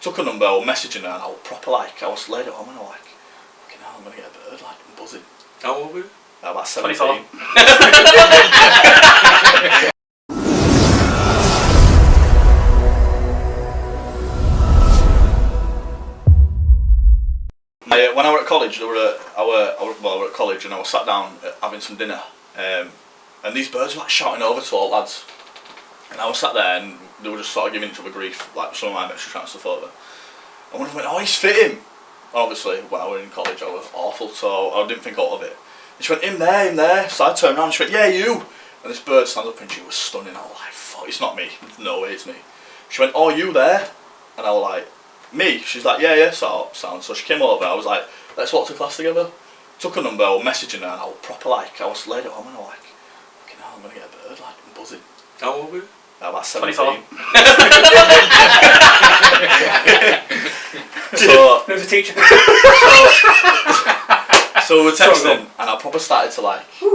took her number, I was messaging her, and I was proper like, I was laid it on, and I was like, fucking hell, I'm gonna get a bird, like, I'm buzzing. How old were you? About 17. 24. When I were at college, I were at college, and I was sat down having some dinner, and these birds were like shouting over to all lads, and I was sat there, and they were just sort of giving each other grief, like some of my mates were trying stuff over. And one of them went, "Oh, he's fit him." Obviously, when I was in college, I was awful, so I didn't think all of it. And she went, him there. So I turned around and she went, "Yeah, you." And this bird stands up and she was stunning. I was like, "Fuck, it's not me. No way, it's me." She went, "Oh, you there?" And I was like, "Me?" She's like, yeah, sound. So she came over, I was like, "Let's walk to class together." Took her number, I was messaging her, and I was proper like, I was laid it on, and I was like, fucking hell, I'm gonna get a bird, like, I'm buzzing. How old were you? About 17. 24. So, Who's a teacher? so we're texting, and I proper started to like, I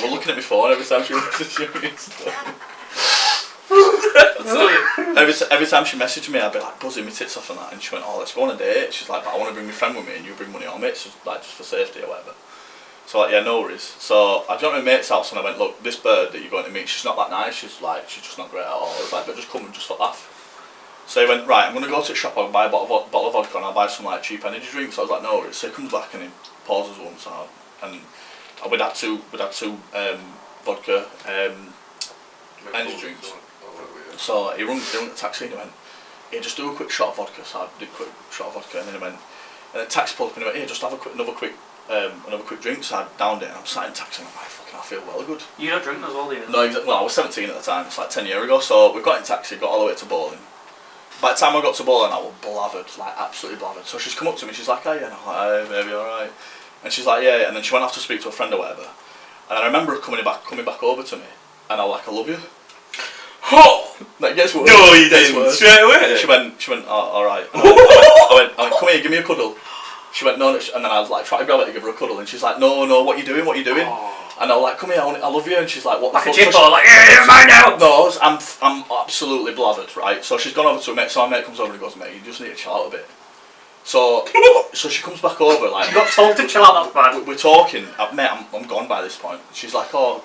was looking at my phone every time she messaged me and stuff. Every time she messaged me, I'd be like buzzing my tits off and that, and she went, "Oh, let's go on a date." She's like, "But I want to bring my friend with me, and you bring one of your mates, like just for safety or whatever." So like, yeah, no worries. So I got to my mate's house and I went, "Look, this bird that you're going to meet, she's not that nice. She's just not great at all." I was like, "But just come and just for laugh." So he went, "Right, I'm going to go to the shop, I'll buy a bottle of vodka and I'll buy some like cheap energy drinks." So I was like, "No worries." So he comes back and he pauses once and we'd had two vodka energy drinks. So he rung the taxi and he went, "Here, just do a quick shot of vodka." So I did a quick shot of vodka, and then he went, and the taxi pulled up and he went, "Here, just have another quick drink." So I downed it and I'm sat in the taxi and I'm like, fucking, I feel well good. You don't drink as well, do you? No, well, I was 17 at the time, it's like 10 years ago, so we got in taxi, got all the way to bowling. By the time I got to bowling, I was blathered, like absolutely blathered. So she's come up to me, she's like, "Hey," and I'm like, "Hey, baby, alright." And she's like, "Yeah," and then she went off to speak to a friend or whatever. And I remember her coming back over to me, and I was like, "I love you." Oh! Like, guess what? No, you didn't. Straight away? She went, "Oh, alright." I went, "Come here, give me a cuddle." She went, "No," and then I was like, trying to grab it to give her a cuddle, and she's like, "No, what are you doing? What are you doing?" Oh. And I was like, "Come here, I love you," and she's like, "What the Like fuck?" a chipper, like, "Yeah, you're mine now!" No, I'm absolutely blathered, right? So she's gone over to her mate, so my mate comes over and goes, "Mate, you just need to chill out a bit." So she comes back over, like, You got told to chill out, that's bad. we're talking, mate, I'm gone by this point. She's like, "Oh,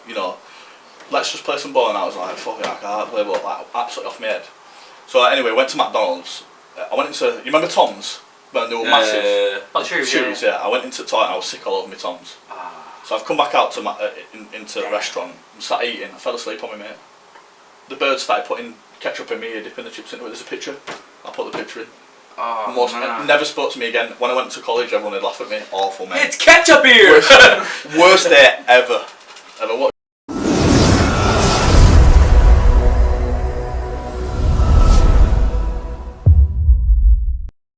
let's just play some ball," and I was like, "Fuck it, I can't play ball," like, absolutely off my head. So anyway, went to McDonald's, I went into, you remember Tom's? When they were massive Oh, shoes, yeah. I went into the toilet and I was sick all over my Tom's. So I've come back out to into the restaurant and sat eating. I fell asleep on my mate. The bird started putting ketchup in me, dipping the chips into it. There's a picture. I put the picture in. Oh, Never spoke to me again. When I went to college, everyone would laugh at me. Awful, mate. It's ketchup here! Worst day ever. What?